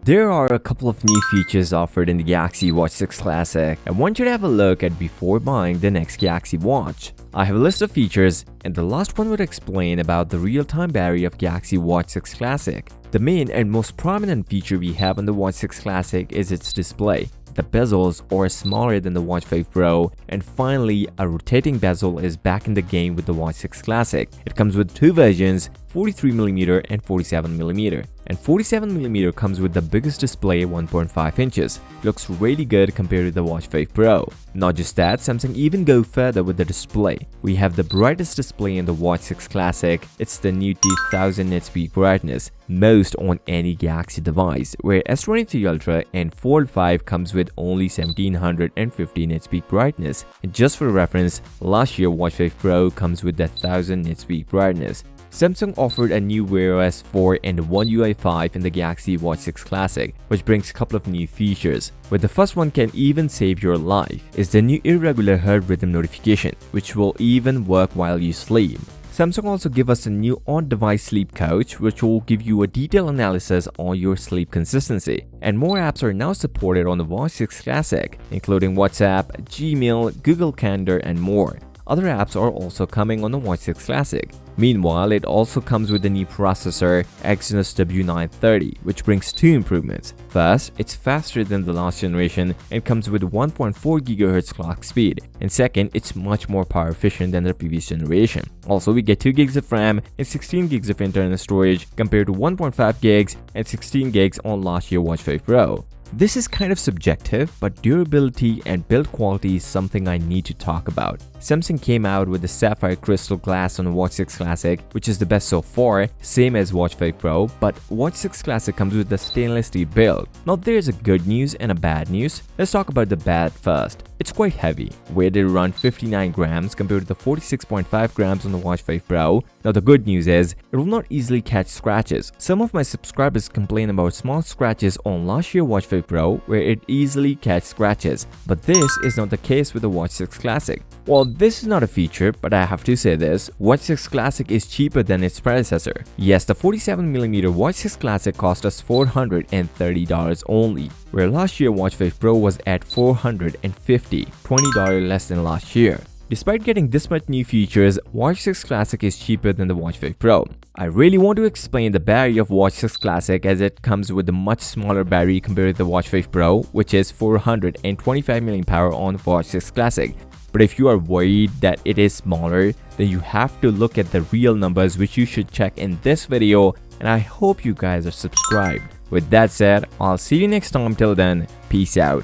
There are a couple of new features offered in the Galaxy Watch 6 Classic I want you to have a look at before buying the next Galaxy Watch. I have a list of features, and the last one would explain about the real-time battery of Galaxy Watch 6 Classic. The main and most prominent feature we have on the Watch 6 Classic is its display. The bezels are smaller than the Watch 5 Pro, and finally, a rotating bezel is back in the game with the Watch 6 Classic. It comes with two versions, 43mm and 47mm. And 47mm comes with the biggest display, 1.5 inches. Looks really good compared to the Watch 5 Pro. Not just that, Samsung even go further with the display. We have the brightest display in the Watch 6 Classic. It's the new 2000 nits peak brightness, most on any Galaxy device, where S23 Ultra and Fold 5 comes with only 1750 nits peak brightness. And just for reference, last year Watch 5 Pro comes with the 1000 nits peak brightness. Samsung offered a new Wear OS 4 and One UI 5 in the Galaxy Watch 6 Classic, which brings a couple of new features. But the first one can even save your life is the new Irregular heart rhythm notification, which will even work while you sleep. Samsung also give us a new on-device sleep coach, which will give you a detailed analysis on your sleep consistency. And more apps are now supported on the Watch 6 Classic, including WhatsApp, Gmail, Google Calendar, and more. Other apps are also coming on the Watch 6 Classic. Meanwhile, it also comes with the new processor Exynos W930, which brings two improvements. First, it's faster than the last generation and comes with 1.4 GHz clock speed. And second, it's much more power efficient than the previous generation. Also, we get 2 GB of RAM and 16 GB of internal storage compared to 1.5 GB and 16 GB on last year's Watch 5 Pro. This is kind of subjective, but durability and build quality is something I need to talk about. Samsung came out with the sapphire crystal glass on the Watch 6 Classic, which is the best so far, same as Watch 5 Pro, but Watch 6 Classic comes with the stainless steel build. Now there's a good news and a bad news. Let's talk about the bad first. It's quite heavy, weighed around 59 grams compared to the 46.5 grams on the Watch 5 Pro. Now the good news is, it will not easily catch scratches. Some of my subscribers complain about small scratches on last year's Watch 5 Pro, where it easily catches scratches, but this is not the case with the Watch 6 Classic. Well, this is not a feature, but I have to say this, Watch 6 Classic is cheaper than its predecessor. Yes, the 47mm Watch 6 Classic cost us $430 only, where last year Watch 5 Pro was at $450, $20 less than last year. Despite getting this much new features, Watch 6 Classic is cheaper than the Watch 5 Pro. I really want to explain the battery of Watch 6 Classic, as it comes with a much smaller battery compared to the Watch 5 Pro, which is 425 mAh on the Watch 6 Classic. But if you are worried that it is smaller, then you have to look at the real numbers, which you should check in this video, and I hope you guys are subscribed. With that said, I'll see you next time. Till then, peace out.